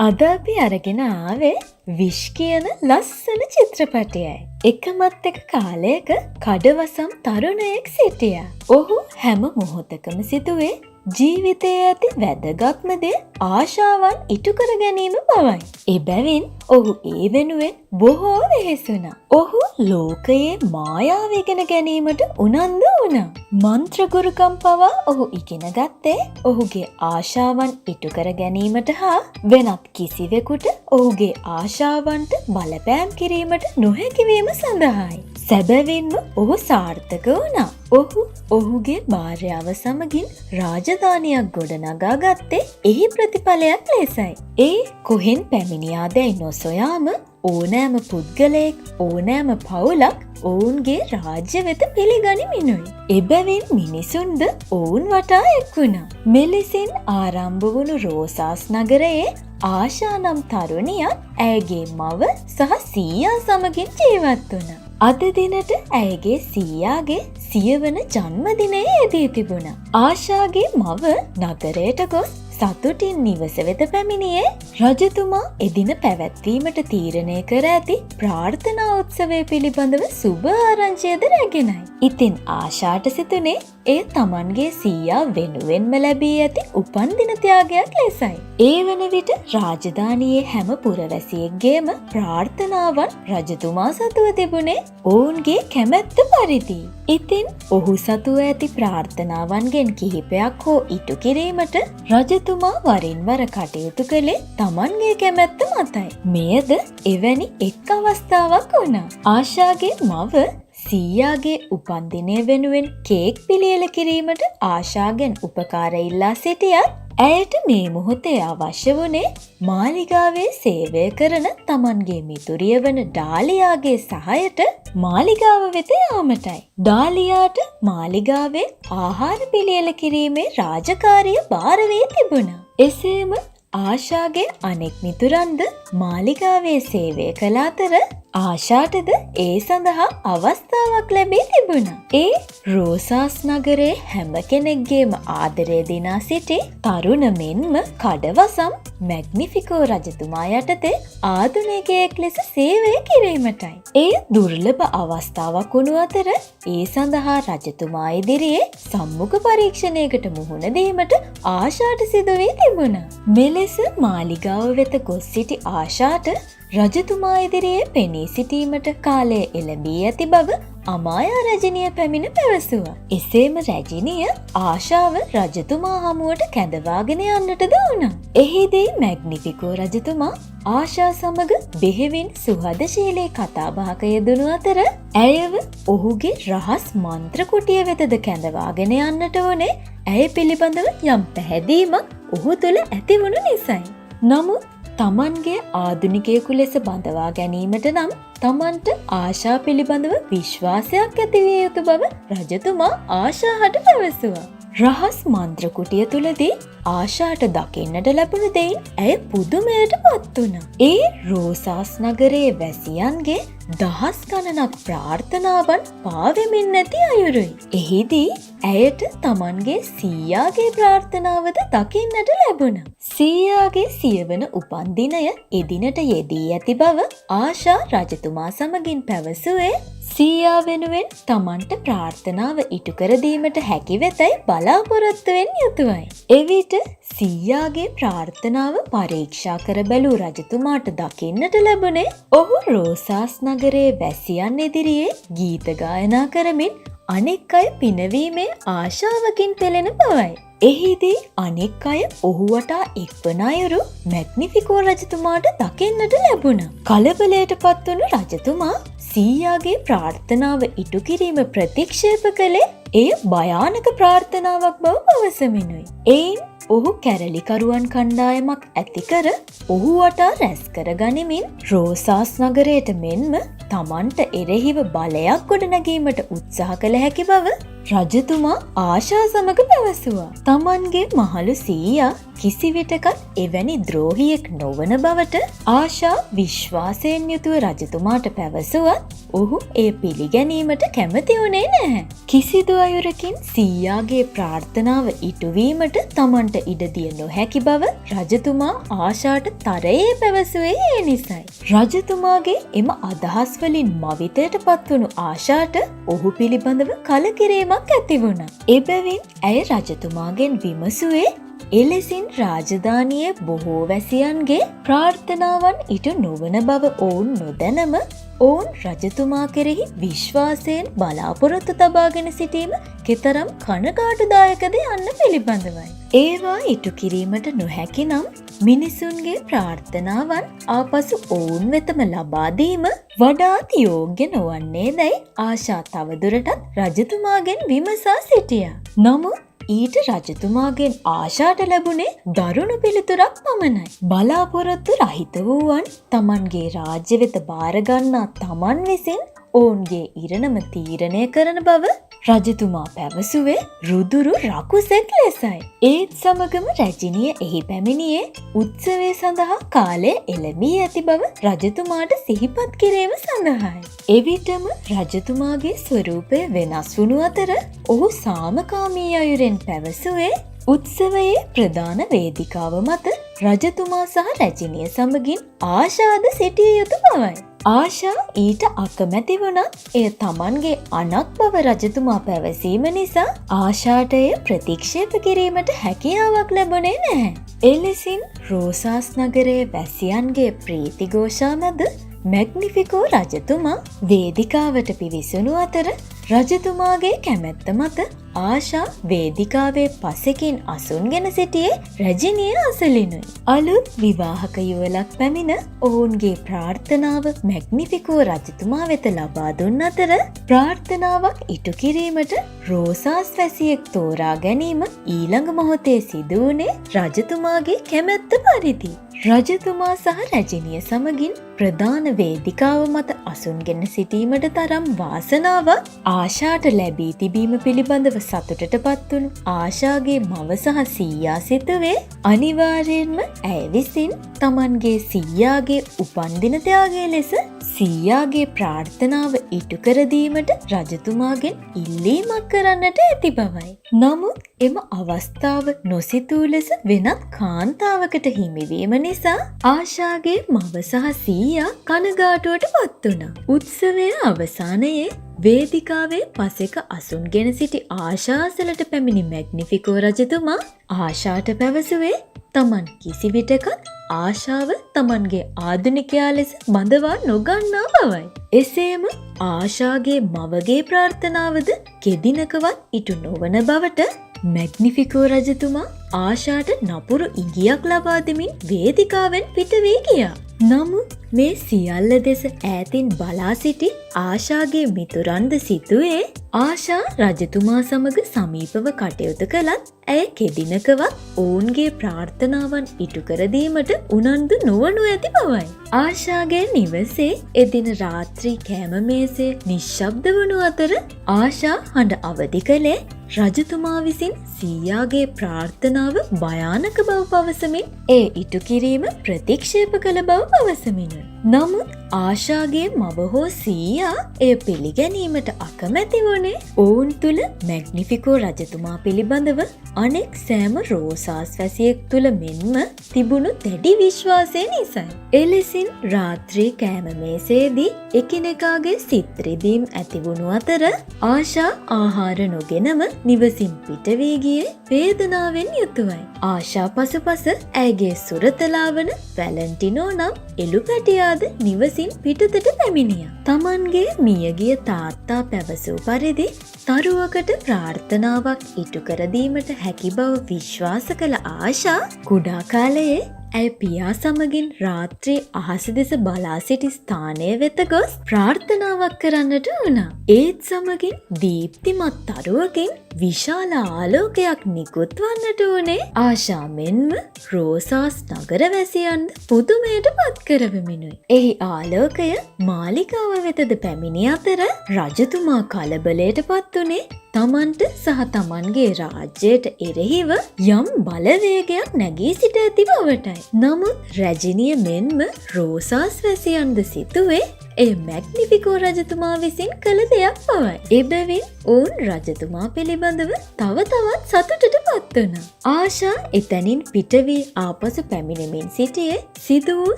අද අපි අරගෙන ආවේ විශ් කියන ලස්සන චිත්‍රපටයයි. එකමත් එක කාලයක කඩවසම් තරුණයෙක් සිටියා. ඔහු හැම මොහොතකම සිතුවේ ජීවිතයේ ඇති වැදගත්ම දේ ආශාවන් ඉටු කර ගැනීම බවයි. එබැවින් ඔහු ඒ වෙනුවෙන් බොහෝ වෙහෙසුණා. ඔහු ලෝකයේ මායාව ඉගෙන ගැනීමට උනන්දු වුණා. මන්ත්‍ර ගුරුකම් පවා ඔහු ඉගෙන ගත්තේ ඔහුගේ ආශාවන් ඉටු කර ගැනීමට හා වෙනත් කිසිවෙකුට ඔහුගේ ආශාවන්ට බලපෑම් කිරීමට නොහැකි වීම සඳහායි. සැබවින්ම ඔහු සාර්ථක වුණා. ඔහු ඔහුගේ භාර්යාව සමගින් රාජධානියක් ගොඩනගා ගත්තේ එහි ප්‍රතිඵලයක් ලෙසයි. ඒ කොහෙන් පැමිණියාදැයි නොසොයාම ඕනෑම පුද්ගලයෙක් ඕනෑම පවුලක් ඔවුන්ගේ රාජ්‍ය වෙත පිළිගනිමිනුයි. එබැවින් මිනිසුන්ද ඔවුන් වටා එක්වුණා. මෙලෙසින් ආරම්භ වුණු රෝසාස් නගරයේ ආශා නම් තරුණියක් ඇයගේ මව සහ සීයා සමගින් ජීවත් වුණා. අද දිනට ඇයගේ සීයාගේ සියවන ජන්මදිනය යෙදී තිබුණා. ආශාගේ මව නගරයට ගොස් සතුටින් නිවස වෙත පැමිණියේ රජතුමා එදින පැවැත්වීමට තීරණය කර ඇති ප්‍රාර්ථනා උත්සවය පිළිබඳව සුබ ආරංචියද රැගෙනයි. ඉතින් ආශාට සිතුනේ එය තමන්ගේ සීයා වෙනුවෙන්ම ලැබී ඇති උපන්දින ත්‍යාගයක් ලෙසයි. ඒ වන විට රාජධානියේ හැම පුරවැසියෙක්ගේම ප්‍රාර්ථනාවන් රජතුමා සතුව තිබුණේ ඔවුන්ගේ කැමැත්ත පරිදි. ඉතින් ඔහු සතුව ඇති ප්‍රාර්ථනාවන්ගෙන් කිහිපයක් හෝ ඉටු කිරීමට රජතුමා වරින් වර කටයුතු කළේ තමන්ගේ කැමැත්ත මතයි. මෙයද එවැනි එක් අවස්ථාවක් වුණා. ආශාගේ මව සීයාගේ උපන්දිනය වෙනුවෙන් කේක් පිළියෙල කිරීමට ආශාගෙන් උපකාර ඉල්ලා සිටියත් ඇයට මේ මොහොතේ අවශ්‍ය වුණේ මාලිගාවේ සේවය කරන තමන්ගේ මිතුරිය වන ඩාලියාගේ සහයට මාලිගාව වෙත යාමටයි. ඩාලියාට මාලිගාවේ ආහාර පිළියෙල කිරීමේ රාජකාරිය භාර වී තිබුණා. එසේම ආශාගේ අනෙක් මිතුරන්ද මාලිගාවේ සේවය කළ අතර ආශාටද ඒ සඳහා අවස්ථාවක් ලැබී තිබුණා. ඒ රෝසාස් නගරේ හැම කෙනෙක්ගේම ආදරය දිනා සිටි තරුණ මෙන්ම කඩවසම් මැග්නිෆිකෝ රජතුමා යටතේ ආධුනිකයෙක් ලෙස සේවය කිරීමටයි. ඒ දුර්ලභ අවස්ථාවක් වුණු අතර ඒ සඳහා රජතුමා ඉදිරියේ සම්මුඛ පරීක්ෂණයකට මුහුණ දීමට ආශාට සිදු වී තිබුණා. මෙලෙස මාලිගාව වෙත ගොස් සිටි ආශාට රජතුමා ඉදිරියේ පෙනී සිටීමට කාලය එළඹී ඇති බව අමායා රැජිනිය පැමිණ පැවසුවා. එසේම රැජිනිය ආශාව රජතුමා හමුවට කැඳවාගෙන යන්නටද වුණා. එහිදී මැග්නිෆිකෝ රජතුමා ආශා සමග බෙහෙවින් සුහදශීලී කතාබහක යෙදුණු අතර ඇයව ඔහුගේ රහස් මන්ත්‍ර කුටිය වෙතද කැඳවාගෙන යන්නට වුණේ ඇය පිළිබඳව යම් පැහැදීමක් ඔහු තුළ ඇතිවුණු නිසයි. නමුත් තමන්ගේ ආධුනිකයෙකු ලෙස බඳවා ගැනීමට නම් තමන්ට ආශා පිළිබඳව විශ්වාසයක් ඇතිවිය යුතු බව රජතුමා ආශාහට පැවසුවා. රහස් මන්ත්‍ර කුටිය තුලදී ආශාට දකින්නට ලැබුණු දෙයින් ඇය පුදුමයට පත් වුණා. ඒ රෝසාස් නගරයේ වැසියන්ගේ දහස් ගණනක් ප්‍රාර්ථනාවන් පාවෙමින් නැති අයුරුයි. එහිදී ඇයට තමන්ගේ සීයාගේ ප්‍රාර්ථනාවද දකින්නට ලැබුණා. සීයාගේ සියවන උපන්දිනය එදිනට යෙදී ඇති බව ආශා රජතුමා සමගින් පැවසුවේ සීයා වෙනුවෙන් තමන්ට ප්‍රාර්ථනාව ඉටු කර දීමට හැකි වෙතයි බලාපොරොත්තුවෙන් යුතුවයි. එවිට සීයාගේ ප්‍රාර්ථනාව පරීක්ෂා කර බැලූ රජතුමාට දකින්නට ලැබුණේ ඔහු රෝසාස් නගරයේ වැසියන් ඉදිරියේ ගීත ගායනා කරමින් අනෙක් අය පිනවීමේ ආශාවකින් පෙළෙන බවයි. එහිදී අනෙක් අය ඔහු වටා එක්වන අයුරු මැග්නිෆිකෝ රජතුමාට දකින්නට ලැබුණා. කලබලයට පත්වුණු රජතුමා සීයාගේ ප්‍රාර්ථනාව ඉටු කිරීම ප්‍රතික්ෂේප කළේ එය භයානක ප්‍රාර්ථනාවක් බව පවසමිනුයි. එයින් ඔහු කැරලිකරුවන් කණ්ඩායමක් ඇති කර ඔහු වටා රැස් කර ගනිමින් රෝසාස් නගරයට මෙන්ම තමන්ට එරෙහිව බලයක් ගොඩනැගීමට උත්සාහ කළ හැකි බව රජතුමා ආශා සමග පැවසුවා. තමන්ගේ මහලු සීයා කිසිවිටකත් එවැනි ද්‍රෝහියෙක් නොවන බවට ආශා විශ්වාසයෙන් යුතුව රජතුමාට පැවසුවත් ඔහු ඒ පිළිගැනීමට කැමති වුණේ නැහැ. කිසිදු අයුරකින් සීයාගේ ප්‍රාර්ථනාව ඉටුවීමට තමන්ට ඉඩ දිය නොහැකි බව රජතුමා ආශාට තරයේ පැවසුවේ ඒ නිසයි. රජතුමාගේ එම අදහස් වලින් මවිතයට පත්වුණු ආශාට ඔහු පිළිබඳව කලකිරීමක් ඇති වුණා. එබැවින් ඇය රජතුමාගෙන් විමසුවේ එලෙසින් රාජධානියේ බොහෝ වැසියන්ගේ ප්‍රාර්ථනාවන් ඉටු නොවන බව ඔවුන් නොදැනම ඔවුන් රජතුමා කෙරෙහි විශ්වාසයෙන් බලාපොරොත්තු තබාගෙන සිටීම කෙතරම් කනගාටුදායකද යන්න පිළිබඳවයි. ඒවා ඉටු කිරීමට නොහැකි නම් මිනිසුන්ගේ ප්‍රාර්ථනාවන් ආපසු ඔවුන් වෙතම ලබා දීම වඩාත් යෝග්‍ය නොවන්නේ දැයි ආශා තවදුරටත් රජතුමාගෙන් විමසා සිටියා. නමුත් ඊට රජතුමාගෙන් ආශාට ලැබුණේ දරුණු පිළිතුරක් පමණයි. බලාපොරොත්තු රහිත වූවන් තමන්ගේ රාජ්‍ය වෙත බාරගන්නා තමන් විසින් ඔවුන්ගේ ඉරණම තීරණය කරන බව රජතුමා පැවසුවේ රුදුරු රකුසෙක් ලෙසයි. ඒත් සමගම රැජිනිය එහි පැමිණියේ උත්සවය සඳහා කාලය එළඹී ඇති බව රජතුමාට සිහිපත් කිරීම සඳහායි. එවිටම රජතුමාගේ ස්වරූපය වෙනස් වුණු අතර ඔහු සාමකාමී අයුරෙන් පැවසුවේ උත්සවයේ ප්‍රධාන වේදිකාව මත රජතුමා සහ රැජිනිය සමගින් ආශාද සිටිය යුතු බවයි. ආශා ඊට අකමැති වුණත් එය තමන්ගේ අනක් බව රජතුමා පැවසීම නිසා ආශාට එය ප්‍රතික්ෂේප කිරීමට හැකියාවක් ලැබුණේ නැහැ. එලෙසින් රෝසාස් නගරයේ වැසියන්ගේ ප්‍රීතිഘോഷා මැද මැග්නිෆිකෝ රජතුමා වේදිකාවට පිවිසුණු අතර රජතුමාගේ කැමැත්ත මත ආශා වේදිකාවේ පසෙකින් අසුන්ගෙන සිටියේ රැජිනිය අසලිනුයි. අලුත් විවාහක යුවලක් පැමිණ ඔවුන්ගේ ප්‍රාර්ථනාව මැග්නිෆිකෝ රජතුමා වෙත ලබා දුන් අතර ප්‍රාර්ථනාවක් ඉටු කිරීමට රෝසාස් වැසියෙක් තෝරා ගැනීම ඊළඟ මොහොතේ සිදු වුණේ රජතුමාගේ කැමැත්ත පරිදි. රජතුමා සහ රැජිනිය සමගින් ප්‍රධාන වේදිකාව මත අසුන්ගෙන සිටීමට තරම් වාසනාවක් ආශාට ලැබී තිබීම පිළිබඳව සතුටට පත්වුණු ආශාගේ මව සහ සීයා සිතුවේ අනිවාර්යෙන්ම ඇය විසින් තමන්ගේ සීයාගේ උපන්දින ත්‍යාගය ලෙස සීයාගේ ප්‍රාර්ථනාව ඉටු කර දීමට රජතුමාගෙන් ඉල්ලීමක් කරන්නට ඇති බවයි. නමුත් එම අවස්ථාව නොසිතූ ලෙස වෙනත් කාන්තාවකට හිමිවීම නිසා ආශාගේ මව සහ සීයා කනගාටුවට පත් වුණා. උත්සවයේ අවසානයේ වේදිකාවේ පසෙක අසුන්ගෙන සිටි ආශාසලට පැමිණි මැග්නිෆිකෝ රජතුමා ආශාට පැවසුවේ තමන් කිසිවිටකත් ආශාව තමන්ගේ ආධුනිකයා ලෙස බඳවා නොගන්නා බවයි. එසේම ආශාගේ මවගේ ප්‍රාර්ථනාවද කෙදිනකවත් ඉටු නොවන බවට මැග්නිෆිකෝ රජතුමා ආශාට නපුරු ඉඟියක් ලබා දෙමින් වේදිකාවෙන් පිට වී ගියා. නමුත් මේ සියල්ල දෙස ඈතින් බලා සිටි ආශාගේ මිතුරන්ද සිතුවේ ආශා රජතුමා සමග සමීපව කටයුතු කළත් ඇය කෙදිනකවත් ඔවුන්ගේ ප්‍රාර්ථනාවන් ඉටු කර දීමට උනන්දු නොවනු ඇති බවයි. ආශාගේ නිවසේ එදින රාත්‍රී කෑම මේසේ නිශ්ශබ්ද වුණු අතර ආශා හඬ අවදි කළේ රජතුමා විසින් සීයාගේ ප්‍රාර්ථනාව භයානක බව පවසමින් ඒ ඉටු කිරීම ප්‍රතික්ෂේප කළ බව පවසමිනුයි. නමුත් ආශාගේ මව හෝ සීයා එය පිළිගැනීමට අකමැති වුණේ ඔවුන් තුළ මැග්නිෆිකෝ රජතුමා පිළිබඳව අනෙක් සෑම රෝසාස් වැසියෙක් තුළ මෙන්ම තිබුණු දැඩි විශ්වාසය නිසයි. එලෙසින් රාත්‍රී කෑම මේසේදී එකිනෙකාගේ සිත් රිදීම් ඇතිවුණු අතර ආශා ආහාර නොගෙනම නිවසින් පිට වී ගියේ වේදනාවෙන් යුතුවයි. ආශා පසුපස ඇයගේ සුරතලා වන වැලන්ටිනෝ නම් එළුපැටියාද නිවසින් පිටතට පැමිණියා. තමන්ගේ මියගිය තාත්තා පැවසූ පරිදි තරුවකට ප්‍රාර්ථනාවක් ඉටු කර දීමට හැකි බව විශ්වාස කළ ආශා කුඩා කාලයේ ඇය පියා සමගින් රාත්‍රී අහස දෙස බලා සිටි ස්ථානය වෙත ගොස් ප්‍රාර්ථනාවක් කරන්නට වුණා. ඒත් සමගින් දීප්තිමත් තරුවකින් විශාල ආලෝකයක් නිකුත් වන්නට වුණේ ආශා මෙන්ම රෝසාස් නගරවැසියන් පුදුමයට පත් කරවමිනුයි. එහි ආලෝකය මාලිකාව වෙතද පැමිණි අතර රජතුමා කලබලයට පත් වුණේ තමන්ට සහ තමන්ගේ රාජ්‍යයට එරෙහිව යම් බලවේගයක් නැගී සිට ඇති බවටයි. නමුත් රැජිනිය මෙන්ම රෝසාස් වැසියන්ද සිතුවේ එය මැග්නිෆිකෝ රජතුමා විසින් කළ දෙයක් බවයි. එබැවින් ඔවුන් රජතුමා පිළිබඳව තව තවත් සතුටට පත් වුණා. ආශා එතැනින් පිට වී ආපසු පැමිණෙමින් සිටියේ සිදු වූ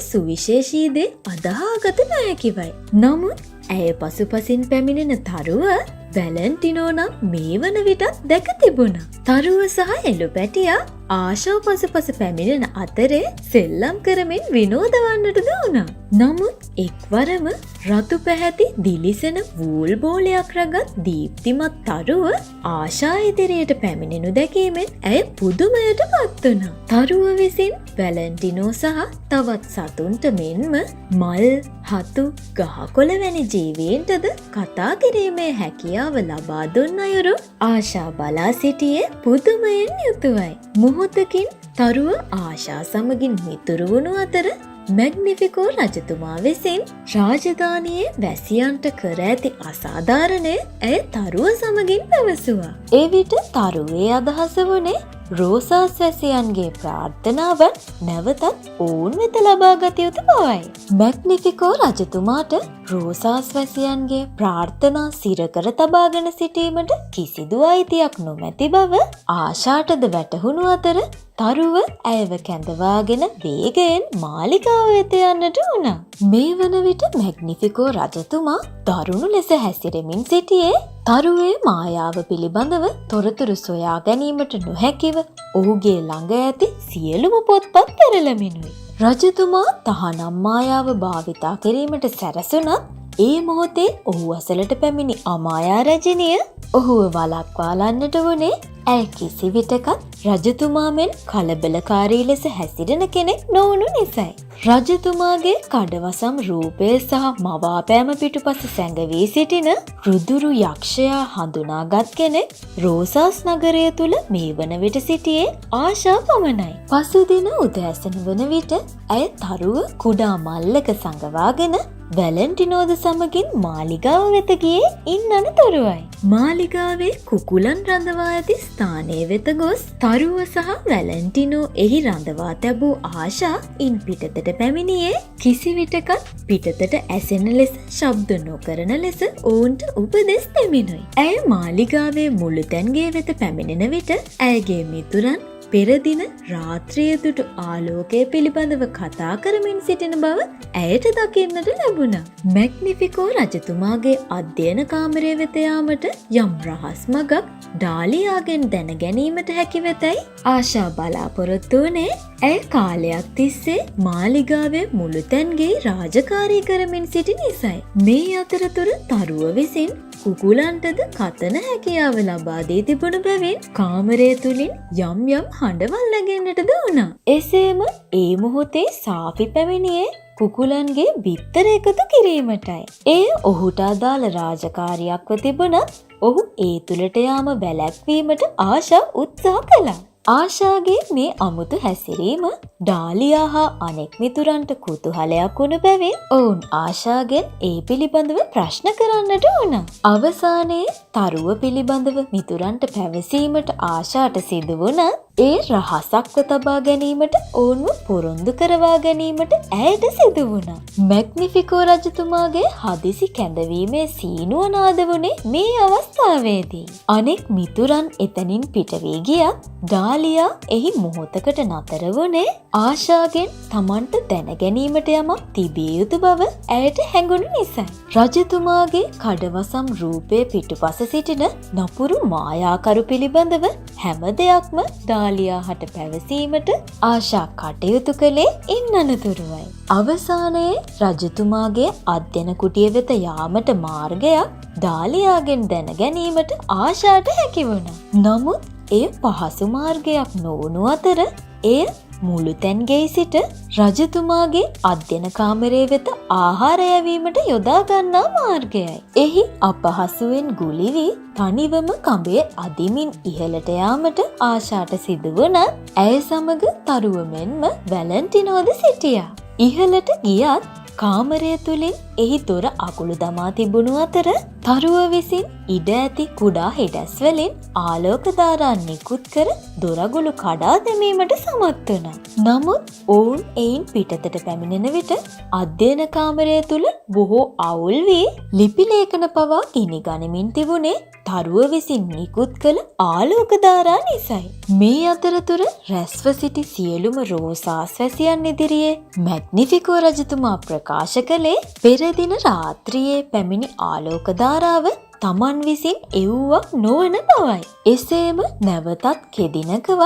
සුවිශේෂී දේ අදහාගත නොහැකිවයි. නමුත් ඇය පසුපසින් පැමිණෙන තරුව වැලන්ටිනෝ නම් මේ වන විටත් දැක තිබුණා. තරුව සහ එළු පැටියා ආශා පසුපස පැමිණෙන අතරේ සෙල්ලම් කරමින් විනෝද වන්නටද වුණා. නමුත් එක්වරම රතු පැහැති දිලිසෙන වූල් බෝලයක් රගත් දීප්තිමත් තරුව ආශා ඉදිරියට පැමිණෙනු දැකීමෙන් ඇය පුදුමයට පත් වුණා. තරුව විසින් වැලන්ටිනෝ සහ තවත් සතුන්ට මෙන්ම මල්, හතු, ගහකොළ වැනි ජීවීන්ටද කතා කිරීමේ හැකියාව ලබා දුන් අයුරු ආශා බලා සිටියේ පුදුමයෙන් යුතුවයි. මොහොතකින් තරුව ආශා සමගින් මිතුරු වුණු අතර මැග්නිෆිකෝ රජතුමා විසින් රාජධානියේ වැසියන්ට කර ඇති අසාධාරණය ඇය තරුව සමගින් පැවසුවා. එවිට තරුවේ අදහස වුණේ රෝසාස් වැසියන්ගේ ප්‍රාර්ථනාවන් නැවතත් ඔවුන් වෙත ලබා ගත යුතු බවයි. මැග්නිෆිකෝ රජතුමාට රෝසාස් වැසියන්ගේ ප්‍රාර්ථනා සිරකර තබාගෙන සිටීමට කිසිදු අයිතියක් නොමැති බව ආශාටද වැටහුණු අතර තරුව ඇයව කැඳවාගෙන වේගයෙන් මාලිගාව වෙත යන්නට වුණා. මේ වන විට මැග්නිෆිකෝ රජතුමා දරුණු ලෙස හැසිරෙමින් සිටියේ තරුවේ මායාව පිළිබඳව තොරතුරු සොයා ගැනීමට නොහැකිව ඔහුගේ ළඟ ඇති සියලුම පොත්පත් පෙරළමිනුයි. රජතුමා තහනම් මායාව භාවිතා කිරීමට සැරසුණත් ඒ මොහොතේ ඔහු අසලට පැමිණි අමායා රැජිනිය ඔහුව වළක්වාලන්නට වුණේ ඇය කිසිවිටකත් රජතුමා මෙන් කලබලකාරී ලෙස හැසිරෙන කෙනෙක් නොවුණු නිසයි. රජතුමාගේ කඩවසම් රූපය සහ මවාපෑම පිටුපස සැඟවී සිටින රුදුරු යක්ෂයා හඳුනාගත් කෙනෙක් රෝසාස් නගරය තුල මේ වන විට සිටියේ ආශා පමණයි. පසුදින උදෑසන වන විට ඇය තරුව කුඩා මල්ලක සඟවාගෙන වැලන්ටිනෝද සමගින් මාලිගාව වෙත ගියේ ඉන් අනතුරුවයි. මාලිගාවේ කුකුලන් රඳවා ඇති ස්ථානයේ වෙත ගොස් තරුව සහ වැලන්ටිනෝ එහි රඳවා තැබූ ආශා ඉන් පිටතට පැමිණියේ කිසිවිටකත් පිටතට ඇසෙන ලෙස ශබ්ද නොකරන ලෙස ඔවුන්ට උපදෙස් දෙමිනුයි. ඇය මාලිගාවේ මුළුතැන්ගේ වෙත පැමිණෙන විට ඇයගේ මිතුරන් පෙරදින රාත්‍රිය දුටු ආලෝකය පිළිබඳව කතා කරමින් සිටින බව ඇයට දකින්නට ලැබුණා. මැග්නිෆිකෝ රජතුමාගේ අධ්‍යයන කාමරය වෙත යාමට යම් රහස් මගක් ඩාලියාගෙන් දැන ගැනීමට හැකි වෙතයි ආශා බලාපොරොත්තු වුණේ. ඇය කාලයක් තිස්සේ මාලිගාවේ මුළුතැන්ගේ රාජකාරී කරමින් සිටි නිසයි. මේ අතරතුර තරුව විසින් කුකුලන්ටද කතන හැකියාව ලබා දී තිබුණු බැවින් කාමරය තුලින් යම් යම් හඬවල් නැගෙන්නටද වුණා. එසේම ඒ මොහොතේ සාෆි පැමිණියේ කුකුලන්ගේ බිත්තර එකතු කිරීමටයි. එය ඔහුට අදාළ රාජකාරියක්ව තිබුණත් ඔහු ඒ තුලට යාම වැළැක්වීමට ආශා උත්සාහ කළා. ආශාගේ මේ අමුතු හැසිරීම ඩාලියා හා අනෙක් මිතුරන්ට කුතුහලයක් වුණ බැවින් ඔවුන් ආශාගෙන් ඒ පිළිබඳව ප්‍රශ්න කරන්නට වුණා. අවසානයේ තරුව පිළිබඳව මිතුරන්ට පැවසීමට ආශාට සිදු වුණත් ඒ රහසක්ව තබා ගැනීමට ඔවුන්ව පොරොන්දු කරවා ගැනීමට ඇයට සිදු වුණා. මැග්නිෆිකෝ රජතුමාගේ හදිසි කැඳවීමේ සීනුව නාද වුණේ මේ අවස්ථාවේදී. අනෙක් මිතුරන් එතනින් පිට වී ගියත් ඩාලියා එහි මොහොතකට නතර වුණේ ආශාගෙන් තමන්ට දැන ගැනීමට යමක් තිබිය යුතු බව ඇයට හැඟුණු නිසයි. රජතුමාගේ කඩවසම් රූපයේ පිටුපස සිටින නපුරු මායාකරු පිළිබඳව හැම දෙයක්ම ඩාලියා හට පැවසීමට ආශා කටයුතු කළේ ඉන් අනතුරුවයි. අවසානයේ රජතුමාගේ අධ්‍යයන කුටිය වෙත යාමට මාර්ගයක් ඩාලියාගෙන් දැන ගැනීමට ආශාට හැකි වුණා. නමුත් එය පහසු මාර්ගයක් නොවුණු අතර එය මුළුතැන්ගෙයි සිට රජතුමාගේ අධ්‍යයන කාමරය වෙත ආහාර යැවීමට යොදා ගන්නා මාර්ගයයි. එහි අපහසුවෙන් ගුලි වී තනිවම කඹේ අදිමින් ඉහළට යාමට ආශාට සිදු වුණත් ඇය සමග තරුව මෙන්ම වැලන්ටිනෝද සිටියා. ඉහළට ගියත් කාමරය තුලින් එහි දොර අකුළු දමා තිබුණු අතර තරුව විසින් ඉඩ ඇති කුඩා හෙඩැස් වලින් ආලෝක ධාරා නිකුත් කර දොරගුළු කඩා දැමීමට සමත් වුණා. නමුත් ඔවුන් එයින් පිටතට පැමිණෙන විට අධ්‍යයන කාමරය තුල බොහෝ අවුල් වී ලිපි ලේඛන පවා ගිනි ගනිමින් තිබුණේ තරුව විසින් නිකුත් කළ ආලෝක ධාරා නිසයි. මේ අතරතුර රැස්ව සිටි සියලුම රෝසාස් වැසියන් ඉදිරියේ මැග්නිෆිකෝ රජතුමා ප්‍රකාශ කළේ පෙර දින රාත්‍රියේ පැමිණි ආලෝක ධාරාව තමන් විසින් එව්වක් නොවන බවයි. එසේම නැවතත් කෙදිනකවත්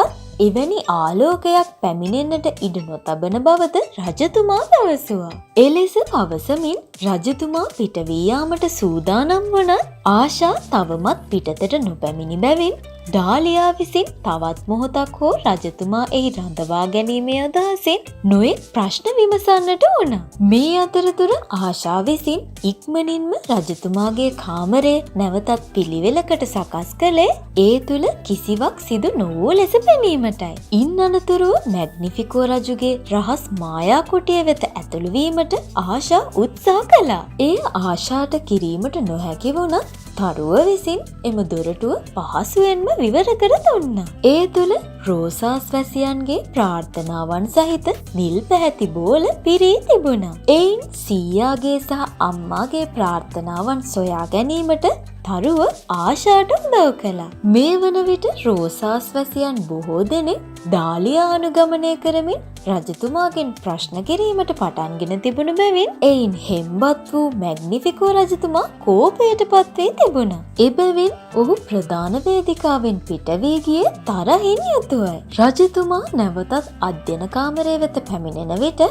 එවැනි ආලෝකයක් පැමිණෙන්නට ඉඩ නොතබන බවද රජතුමා පැවසුවා. එලෙස පවසමින් රජතුමා පිට වී යාමට සූදානම් වුණත් ආශා තවමත් පිටතට නොපැමිණි බැවින් ඩාලියා විසින් තවත් මොහොතක් හෝ රජතුමා එහි රඳවා ගැනීමේ අදහසින් නොයෙක් ප්‍රශ්න විමසන්නට වුණා. මේ අතරතුර ආශා විසින් ඉක්මනින්ම රජතුමාගේ කාමරය නැවතත් පිළිවෙලකට සකස් කළේ ඒ තුල කිසිවක් සිදු නොවූ ලෙස පෙනීමටයි. ඉන් අනතුරුව මැග්නිෆිකෝ රජුගේ රහස් මායා කුටිය වෙත ඇතුළු වීමට ආශා උත්සාහ කළා. ඒ ආශාට කිරීමට නොහැකි වුණත් තරුව විසින් එම දොරටුව පහසුවෙන්ම විවර කර දුන්නා. ඒ තුල රෝසාස් වැසියන්ගේ ප්‍රාර්ථනාවන් සහිත නිල් පැහැති බෝල පිරී තිබුණා. එයින් සීයාගේ සහ අම්මාගේ ප්‍රාර්ථනාවන් සොයා ගැනීමට තරුව ආශාට උදව් කළා. මේ වන විට රෝසාස් වැසියන් බොහෝ දෙනෙක් ඩාලියා අනුගමනය කරමින් රජතුමාගෙන් ප්‍රශ්න කිරීමට පටන්ගෙන තිබුණු බැවින් එයින් හෙම්බත් වූ මැග්නිෆිකෝ රජතුමා කෝපයට පත්වී තිබුණා. එබැවින් ඔහු ප්‍රධාන වේදිකාවෙන් පිට වී ගියේ තරහින් යුතුවයි. රජතුමා නැවතත් අධ්‍යයන කාමරය වෙත පැමිණෙන විට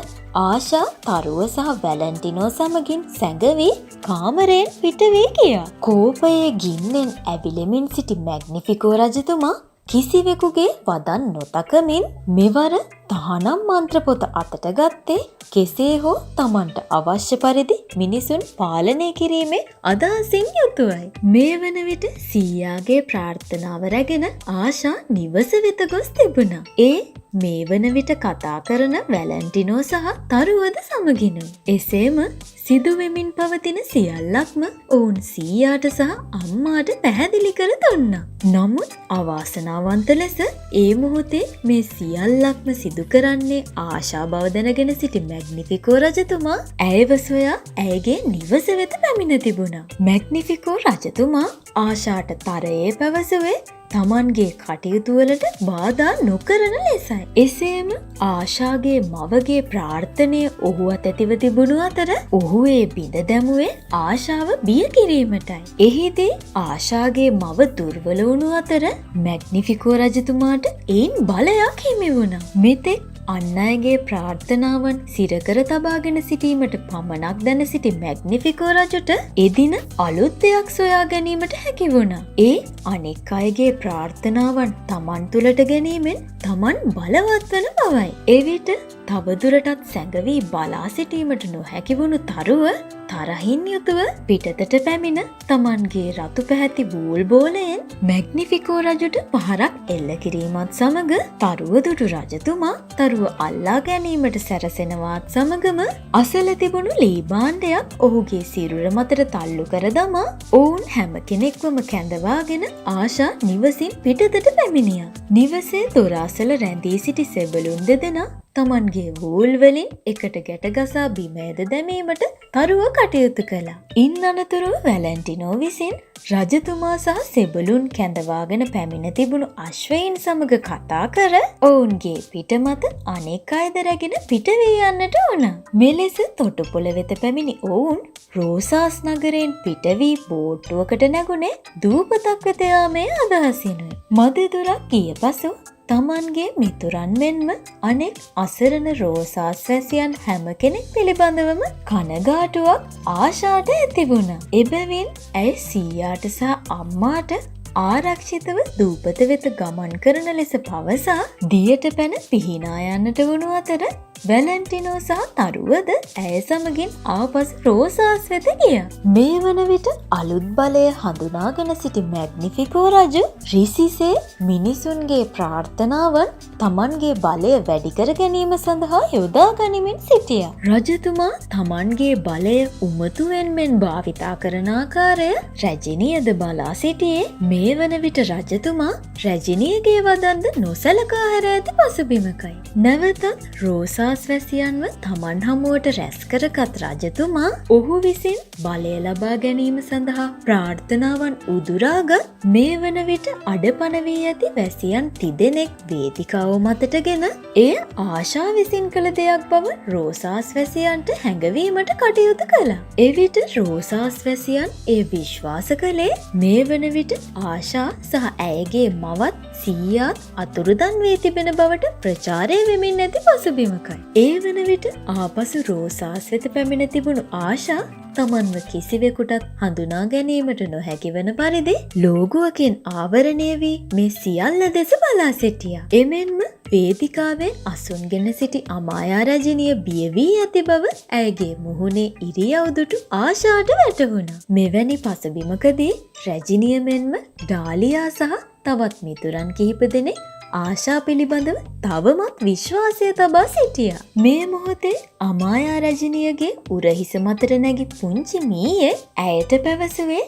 ආශා තරුව සහ වැලන්ටිනෝ සමගින් සැඟවී කාමරයෙන් පිට වී ගියා. කෝපයේ ගින්නෙන් ඇවිලෙමින් සිටි මැග්නිෆිකෝ රජතුමා කිසිවෙකුගේ වදන් නොතකමින් මෙවර තහනම් මන්ත්‍ර පොත අතට ගත්තේ කෙසේ හෝ තමන්ට අවශ්‍ය පරිදි මිනිසුන් පාලනය කිරීමේ අදහසින් යුතුවයි. මේ වන විට සීයාගේ ප්‍රාර්ථනාව රැගෙන ආශා නිවස වෙත ගොස් තිබුණා. ඒ මේ වන විට කතා කරන වැලන්ටිනෝ සහ තරුවද සමගිනුයි. එසේම සිදුවෙමින් පවතින සියල්ලක්ම ඔවුන් සීයාට සහ අම්මාට පැහැදිලි කර දුන්නා. නමුත් අවාසනාවන්ත ලෙස ඒ මොහොතේ මේ සියල්ලක්ම සිදු කරන්නේ ආශා බව දැනගෙන සිටි මැග්නිෆිකෝ රජතුමා ඇයව සොයා ඇයගේ නිවස වෙත පැමිණ තිබුණා. මැග්නිෆිකෝ රජතුමා ආශාට තරයේ පැවසුවේ තමන්ගේ කටයුතු වලට බාධා නොකරන ලෙසයි. එසේම ආශාගේ මවගේ ප්‍රාර්ථනය ඔහු අතැතිව තිබුණු අතර ඔහු ඒ බිඳ දැමුවේ ආශාව බිය කිරීමටයි. එහිදී ආශාගේ මව දුර්වල වුණු අතර මැග්නිෆිකෝ රජතුමාට එයින් බලයක් හිමි වුණා. මෙතෙක් අන් අයගේ ප්‍රාර්ථනාවන් සිරකර තබාගෙන සිටීමට පමණක් දැන සිටි මැග්නිෆිකෝ රජුට එදින අලුත් දෙයක් සොයා ගැනීමට හැකි වුණා. ඒ අනෙක් අයගේ ප්‍රාර්ථනාවන් තමන් තුළට ගැනීමෙන් තමන් බලවත් වන බවයි. එවිට තවදුරටත් සැඟවී බලා සිටීමට නොහැකි වුණු තරුව තරහින් යුතුව පිටතට පැමිණ තමන්ගේ රතු පැහැති බූල් බෝලයෙන් මැග්නිෆිකෝ රජුට පහරක් එල්ල කිරීමත් සමග තරුව දුටු රජතුමා තරුව අල්ලා ගැනීමට සැරසෙනවාත් සමගම අසල තිබුණු ලී භාණ්ඩයක් ඔහුගේ සිරුර මතට තල්ලු කර දමා ඔවුන් හැම කෙනෙක්වම කැඳවාගෙන ආශා නිවසින් පිටතට පැමිණියා. නිවසේ දොර අසල රැඳී සිටි සෙබළුන් දෙදෙනා තමන්ගේ වූල් වලින් එකට ගැට ගසා බිම ඇද දැමීමට තරුව කටයුතු කළා. ඉන් අනතුරුව වැලන්ටිනෝ විසින් රජතුමා සහ සෙබළුන් කැඳවාගෙන පැමිණ තිබුණු අශ්වයින් සමග කතා කර ඔවුන්ගේ පිට මත අනෙක් අයද රැගෙන පිට වී යන්නට වුණා. මෙලෙස තොටුපොළ වෙත පැමිණි ඔවුන් රෝසාස් නගරයෙන් පිට වී බෝට්ටුවකට නැගුණේ දූපතක් වෙත යාමේ අදහසිනුයි. මද දුරක් ගිය පසු තමන්ගේ මිතුරන් මෙන්ම අනෙක් අසරණ රෝසාස් වැසියන් හැම කෙනෙක් පිළිබඳවම කනගාටුවක් ආශාට ඇති වුණා. එබැවින් ඇය සීයාට සහ අම්මාට ආරක්ෂිතව දූපත වෙත ගමන් කරන ලෙස පවසා දියට පැන පිහිනා යන්නට වුණු අතර වැලන්ටිනෝ සහ තරුවද ඇය සමගින් ආපසු රෝසාස් වෙත ගියා. මේ වන විට අලුත් බලය හඳුනාගෙන සිටි මැග්නිෆිකෝ රජු රිසිසේ මිනිසුන්ගේ ප්‍රාර්ථනාවන් තමන්ගේ බලය වැඩි කර ගැනීම සඳහා යොදා ගනිමින් සිටියා. රජතුමා තමන්ගේ බලය උමතුවෙන් මෙන් භාවිතා කරන ආකාරය රැජිනියද බලා සිටියේ. මේ වන විට රජතුමා රැජිනියගේ වදන්ද නොසලකා හැර ඇති පසුබිමකයි. නැවතත් රෝසාස් වැසියන්ව තමන් හමුවට රැස් කරගත් රජතුමා ඔහු විසින් බලය ලබා ගැනීම සඳහා ප්‍රාර්ථනාවන් උදුරාගත්. මේ වන විට අඩපණ වී ඇති වැසියන් තිදෙනෙක් වේදිකාව මතටගෙන එය ආශා විසින් කළ දෙයක් බව රෝසාස් වැසියන්ට හැඟවීමට කටයුතු කළා. එවිට රෝසාස් වැසියන් එය විශ්වාස කළේ මේ වන විට ආශා සහ ඇයගේ මවත් සීයාත් අතුරුදන් වී තිබෙන බවට ප්‍රචාරය වෙමින් ඇති පසුබිමකයි. ඒ වන විට ආපසු රෝසාස් වෙත පැමිණ තිබුණු ආශා තමන්ව කිසිවෙකුටත් හඳුනා ගැනීමට නොහැකි වන පරිදි ලෝගුවකින් ආවරණය වී මේ සියල්ල දෙස බලා සිටියා. එමෙන්ම වේදිකාවෙන් අසුන්ගෙන සිටි අමායා රජිනිය බිය වී ඇති බව ඇයගේ මුහුණේ ඉරියව්දුටු ආශාට වැටහුණා. මෙවැනි පසුබිමකදී රැජිනිය මෙන්ම ඩාලියා සහ තවත් මිතුරන් කිහිප දෙනෙක් ආශා පිළිබඳව තවමත් විශ්වාසය තබා සිටියා. මේ මොහොතේ අමායා රජිනියගේ උරහිස මතට නැගි පුංචි මීයේ ඇයට පැවසුවේ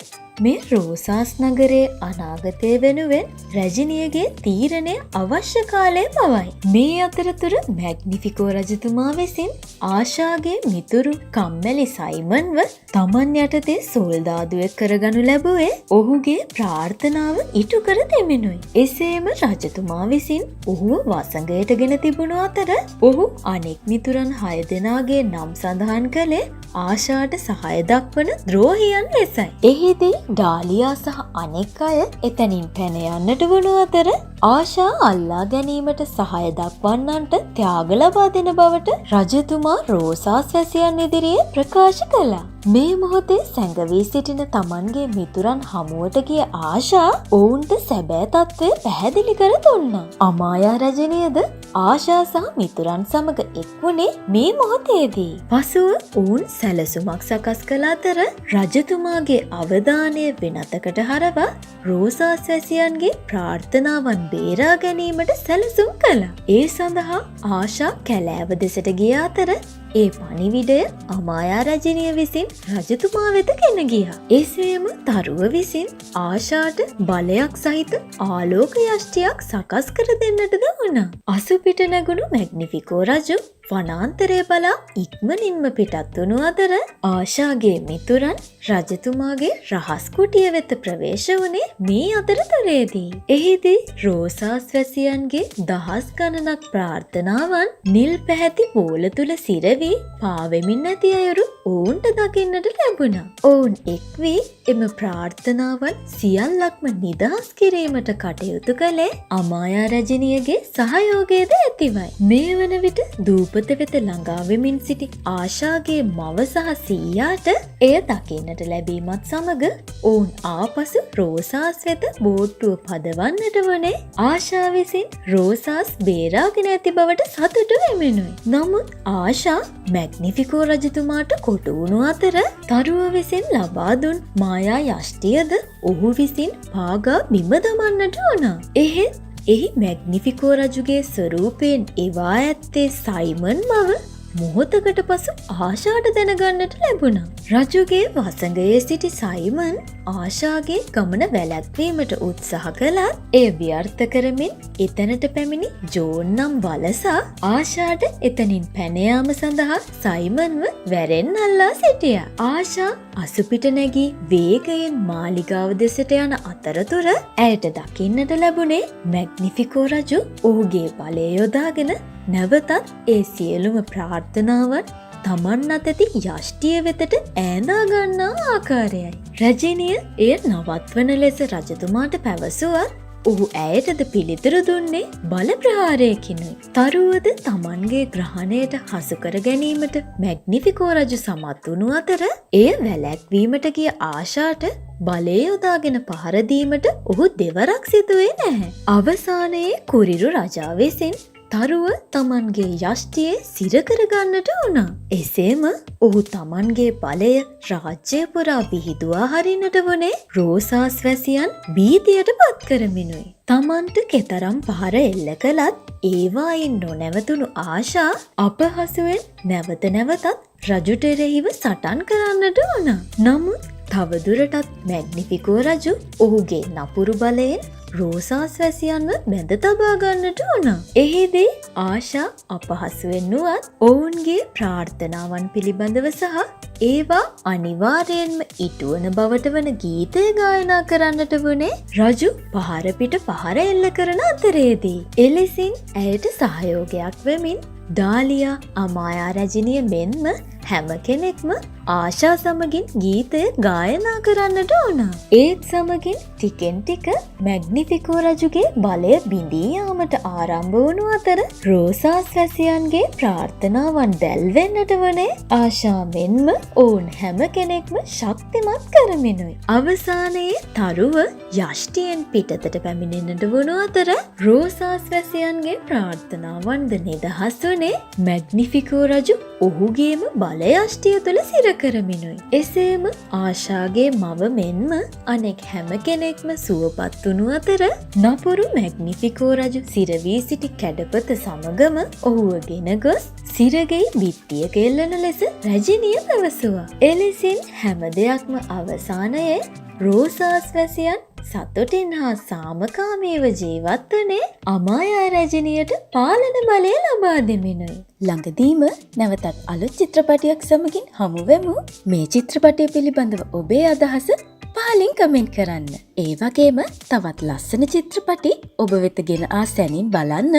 මේ රෝසාස් නගරයේ අනාගතය වෙනුවෙන් රැජිනියගේ තීරණය අවශ්‍ය කාලය බවයි. මේ අතරතුර මැග්නිෆිකෝ රජතුමා විසින් ආශාගේ මිතුරු කම්මැලි සයිමන්ව තමන් යටතේ සොල්දාදුවෙක් කරගනු ලැබුවේ ඔහුගේ ප්‍රාර්ථනාව ඉටු කර දෙමිනුයි. එසේම රජතුමා විසින් ඔහුව වසඟයට ගෙන තිබුණු අතර ඔහු අනෙක් මිතුරන් 6 දෙනාගේ නම් සඳහන් කළේ ආශාට සහාය දක්වන ද්‍රෝහියන් ලෙසයි. එහිදී ඩාලියා සහ අනෙක් අය එතනින් පැන යන්නට වුණු අතර ආශා අල්ලා ගැනීමට සහාය දක්වන්නන්ට ත්‍යාග ලබා දෙන බවට රජතුමා රෝසාස් වැසියන් ඉදිරියේ ප්‍රකාශ කළා. මේ මොහොතේ සැඟවී සිටින තමන්ගේ මිතුරන් හමුවට ගිය ආශා ඔවුන්ට සැබෑ තත්ත්වය පැහැදිලි කර දුන්නා. අමායා රජිනියද ආශා සහ මිතුරන් සමග එක්වුණේ මේ මොහොතේදී. පසුව ඔවුන් සැලසුමක් සකස් කළ අතර රජතුමාගේ අවධානය වෙනතකට හරවා රෝසාස් වැසියන්ගේ ප්‍රාර්ථනාවන් බේරා ගැනීමට සැලසුම් කළා. ඒ සඳහා ආශා කැලෑව දෙසට ගිය අතර ඒ පණිවිඩය අමායා රජිනිය විසින් රජතුමා වෙත ගෙන ගියා. එසේම තරුව විසින් ආශාට බලයක් සහිත ආලෝක යෂ්ටියක් සකස් කර දෙන්නටද වුණා. අසුපිට නැගුණු මැග්නිෆිකෝ රජු වනාන්තරය බලා ඉක්මනින්ම පිටත් වුණු අතර ආශාගේ මිතුරන් රජතුමාගේ රහස් කුටිය වෙත ප්‍රවේශ වුණේ මේ අතරතුරේදී. එහිදී රෝසාස් වැසියන්ගේ දහස් ගණනක් ප්‍රාර්ථනාවන් නිල් පැහැති බෝල තුල සිරවී පාවෙමින් නැති අයුරු ඔවුන්ට දකින්නට ලැබුණා. ඔවුන් එක් වී එම ප්‍රාර්ථනාවන් සියල්ලක්ම නිදහස් කිරීමට කටයුතු කළේ අමායා රජිනියගේ සහයෝගයද ඇතිවයි. මේ වන විට දූපත වෙත ළඟා වෙමින් සිටි ආශාගේ මව සහ සීයාට එය දකින්නට ලැබීමත් සමග ඔවුන් ආපසු රෝසාස් වෙත බෝට්ටුව පදවන්නට වනේ ආශා විසින් රෝසාස් බේරාගෙන ඇති බවට සතුටු වෙමිනුයි. නමුත් ආශා මැග්නිෆිකෝ රජතුමාට කොටු වුණු අතර තරුව විසින් ලබා දුන් මායා යෂ්ටියද ඔහු විසින් පාගා බිම දමන්නට වුණා. එහෙත් එහි මැග්නිෆිකෝ රජුගේ ස්වරූපයෙන් එවා ඇත්තේ සයිමන් බව මොහොතකට පසු ආශාට දැනගන්නට ලැබුණා. රජුගේ වසඟයේ සිටි සයිමන් ආශාගේ ගමන වැළැක්වීමට උත්සාහ කළත් එය ව්‍යර්ථ කරමින් එතනට පැමිණි ජෝන් නම් වලසා ආශාට එතනින් පැන යාම සඳහා සයිමන්ව වැරෙන් අල්ලා සිටියා. ආශා අසුපිට නැගී වේගයෙන් මාලිගාව දෙසට යන අතරතුර ඇයට දකින්නට ලැබුණේ මැග්නිෆිකෝ රජු ඔහුගේ බලය යොදාගෙන නැවතත් ඒ සියලුම ප්‍රාර්ථනාවන් තමන් අතැති යෂ්ටිය වෙතට ඈඳා ගන්නා ආකාරයයි. රජිනිය එය නවත්වන ලෙස රජතුමාට පැවසුවත් ඔහු ඇයටද පිළිතුරු දුන්නේ බල ප්‍රහාරයකිනුයි. තරුවද තමන්ගේ ග්‍රහණයට හසුකර ගැනීමට මැග්නිෆිකෝ රජු සමත් වුණු අතර එය වැළැක්වීමට ගිය ආශාට බලය යොදාගෙන පහරදීමට ඔහු දෙවරක් සිදුවේ නැහැ. අවසානයේ කුරිරු රජා විසින් තරුව තමන්ගේ යෂ්ටියේ සිරකරගන්නට වුණා. එසේම ඔහු තමන්ගේ බලය රාජ්‍යය පුරා විහිදුවා හරින්නට වනේ රෝසාස් වැසියන් බීතියට පත් කරමිනුයි. තමන්ට කෙතරම් පහර එල්ල කළත් ඒවායින් නොනැවතුණු ආශා අපහසුවෙන් නැවත නැවතත් රජුට එරෙහිව සටන් කරන්නට වුණා. නමුත් තවදුරටත් මැග්නිෆිකෝ රජු ඔහුගේ නපුරු බලයෙන් රෝසාස් වැසියන්ව බැඳ තබා ගන්නට වුණා. එහිදී ආශා අපහසුවෙන් වුවත් ඔවුන්ගේ ප්‍රාර්ථනාවන් පිළිබඳව සහ ඒවා අනිවාර්යයෙන්ම ඉටුවන බවට වන ගීතය ගායනා කරන්නට වුණේ රජු පහර පිට පහර එල්ල කරන අතරේදී. එලෙසින් ඇයට සහයෝගයක් වෙමින් ඩාලියා, අමායා රජිනිය මෙන්ම හැම කෙනෙක්ම ආශා සමගින් ගීතය ගායනා කරන්නට වුණා. ඒත් සමගින් ටිකෙන් ටික මැග්නිෆිකෝ රජුගේ බලය බිඳී යාමට ආරම්භ වුණු අතර රෝසාස් වැසියන්ගේ ප්‍රාර්ථනාවන් දැල්වෙන්නට වනේ ආශා මෙන්ම ඔවුන් හැම කෙනෙක්ම ශක්තිමත් කරමිනුයි. අවසානයේ තරුව යෂ්ටියෙන් පිටතට පැමිණෙන්නට වුණු අතර රෝසාස් වැසියන්ගේ ප්‍රාර්ථනාවන්ද නිදහස් වනේ මැග්නිෆිකෝ රජු ඔහුගේම බලයෂ්ටිය තුළ සිර කරමිනුයි. එසේම ආශාගේ මව මෙන්ම අනෙක් හැම කෙනෙක්ම සුවපත් වුණු අතර නපුරු මැග්නිෆිකෝ රජු සිරවී සිටි කැඩපත සමගම ඔහුව ගෙන ගොස් සිරගෙයි බිත්තියක එල්ලන ලෙස රැජිනිය පැවසුවා. එලෙසින් හැම දෙයක්ම අවසානයේ රෝසාස් වැසියන් සතුටින් හා සාමකාමීව ජීවත් වනේ අමායා රැජිනියට පාලන බලය ලබා දෙමිනුයි. ළඟදීම නැවතත් අලුත් චිත්‍රපටයක් සමගින් හමුවෙමු. මේ චිත්‍රපටය පිළිබඳව ඔබේ අදහස පහලින් කමෙන්ට් කරන්න. ඒ වගේම තවත් ලස්සන චිත්‍රපටි ඔබ වෙත ගෙන ආ සැනින් බලන්න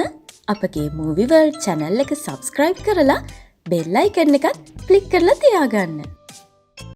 අපගේ Movie World channel එක subscribe කරලා bell icon එකත් click කරලා තියාගන්න.